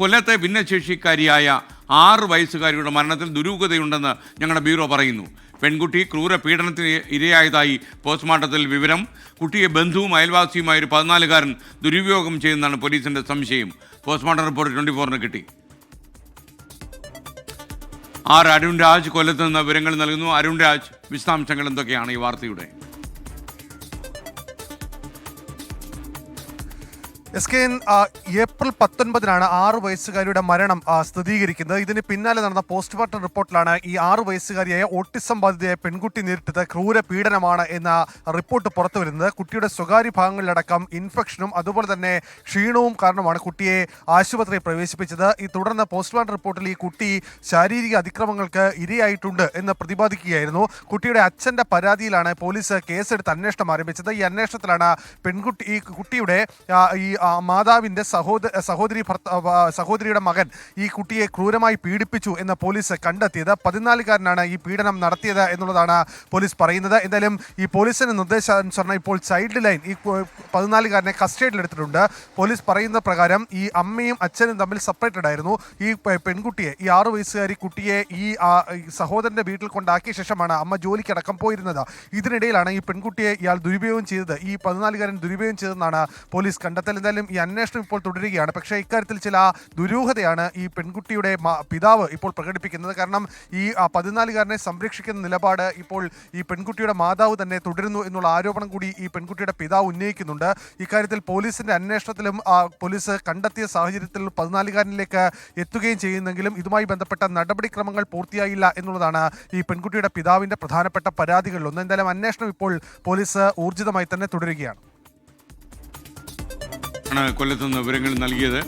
കൊല്ലത്തെ ഭിന്നശേഷിക്കാരിയായ 6 വയസ്സുകാരിയുടെ മരണത്തിൽ ദുരൂഹതയുണ്ടെന്ന് ഞങ്ങളുടെ ബ്യൂറോ പറയുന്നു. പെൺകുട്ടി ക്രൂര പീഡനത്തിന് ഇരയായതായി പോസ്റ്റ്മോർട്ടത്തിൽ വിവരം. കുട്ടിയെ ബന്ധുവും അയൽവാസിയുമായ ഒരു 14-കാരൻ ദുരുപയോഗം ചെയ്യുന്നതാണ് പോലീസിന്റെ സംശയം. പോസ്റ്റ്മോർട്ടം റിപ്പോർട്ട് 24-ന് കിട്ടി. അരുൺ രാജ് കൊല്ലത്ത് നിന്ന് വിവരങ്ങൾ നൽകുന്നു. അരുൺ രാജ്, വിശദാംശങ്ങൾ എന്തൊക്കെയാണ് ഈ വാർത്തയുടെ? ഏപ്രിൽ 19-നാണ് 6 വയസ്സുകാരിയുടെ മരണം സ്ഥിരീകരിക്കുന്നത്. ഇതിന് പിന്നാലെ നടന്ന പോസ്റ്റ്മോർട്ടം റിപ്പോർട്ടിലാണ് ഈ 6 വയസ്സുകാരിയായ ഓട്ടിസം ബാധിതയായ പെൺകുട്ടി നേരിട്ടത് ക്രൂര പീഡനമാണ് എന്ന റിപ്പോർട്ട് പുറത്തു വരുന്നത്. കുട്ടിയുടെ സ്വകാര്യ ഭാഗങ്ങളിലടക്കം ഇൻഫെക്ഷനും അതുപോലെ തന്നെ ക്ഷീണവും കാരണമാണ് കുട്ടിയെ ആശുപത്രിയിൽ പ്രവേശിപ്പിച്ചത്. ഈ തുടർന്ന് പോസ്റ്റ്മോർട്ടം റിപ്പോർട്ടിൽ ഈ കുട്ടി ശാരീരിക അതിക്രമങ്ങൾക്ക് ഇരയായിട്ടുണ്ട് എന്ന് പ്രതിപാദിക്കുകയായിരുന്നു. കുട്ടിയുടെ അച്ഛൻ്റെ പരാതിയിലാണ് പോലീസ് കേസെടുത്ത് അന്വേഷണം ആരംഭിച്ചത്. ഈ അന്വേഷണത്തിലാണ് ഈ കുട്ടിയുടെ ഈ മാതാവിൻ്റെ സഹോദരിയുടെ മകൻ ഈ കുട്ടിയെ ക്രൂരമായി പീഡിപ്പിച്ചു എന്ന് പോലീസ് കണ്ടെത്തിയത്. 14-കാരനാണ് ഈ പീഡനം നടത്തിയത് എന്നുള്ളതാണ് പോലീസ് പറയുന്നത്. എന്തായാലും ഈ പോലീസിന്റെ നിർദ്ദേശാനുസരണം ഇപ്പോൾ ചൈൽഡ് ലൈൻ ഈ 14-കാരനെ കസ്റ്റഡിയിലെടുത്തിട്ടുണ്ട്. പോലീസ് പറയുന്ന പ്രകാരം ഈ അമ്മയും അച്ഛനും തമ്മിൽ സെപ്പറേറ്റഡ് ആയിരുന്നു. ഈ പെൺകുട്ടിയെ, ഈ 6 വയസ്സുകാരി കുട്ടിയെ ഈ സഹോദരന്റെ വീട്ടിൽ കൊണ്ടാക്കിയ ശേഷമാണ് അമ്മ ജോലിക്കടക്കം പോയിരുന്നത്. ഇതിനിടയിലാണ് ഈ പെൺകുട്ടിയെ ഇയാൾ ദുരുപയോഗം ചെയ്തത്, ഈ 14-കാരൻ ദുരുപയോഗം ചെയ്തതെന്നാണ് പോലീസ് കണ്ടെത്തൽ. എന്തായാലും ഈ അന്വേഷണം ഇപ്പോൾ തുടരുകയാണ്. പക്ഷേ ഇക്കാര്യത്തിൽ ചില ദുരൂഹതയാണ് ഈ പെൺകുട്ടിയുടെ പിതാവ് ഇപ്പോൾ പ്രകടിപ്പിക്കുന്നത്. കാരണം ഈ 14-കാരനെ സംരക്ഷിക്കുന്ന നിലപാട് ഇപ്പോൾ ഈ പെൺകുട്ടിയുടെ മാതാവ് തന്നെ തുടരുന്നു എന്നുള്ള ആരോപണം കൂടി ഈ പെൺകുട്ടിയുടെ പിതാവ് ഉന്നയിക്കുന്നുണ്ട്. ഇക്കാര്യത്തിൽ പോലീസിന്റെ അന്വേഷണത്തിലും പോലീസ് കണ്ടെത്തിയ സാഹചര്യത്തിൽ 14-കാരനിലേക്ക് എത്തുകയും ചെയ്യുന്നെങ്കിലും ഇതുമായി ബന്ധപ്പെട്ട നടപടിക്രമങ്ങൾ പൂർത്തിയായില്ല എന്നുള്ളതാണ് ഈ പെൺകുട്ടിയുടെ പിതാവിന്റെ പ്രധാനപ്പെട്ട പരാതികളിലൊന്ന്. എന്തായാലും അന്വേഷണം ഇപ്പോൾ പോലീസ് ഊർജിതമായി തന്നെ തുടരുകയാണ്. കൊല്ലത്തുനിന്ന് വിവരങ്ങൾ നൽകിയത്.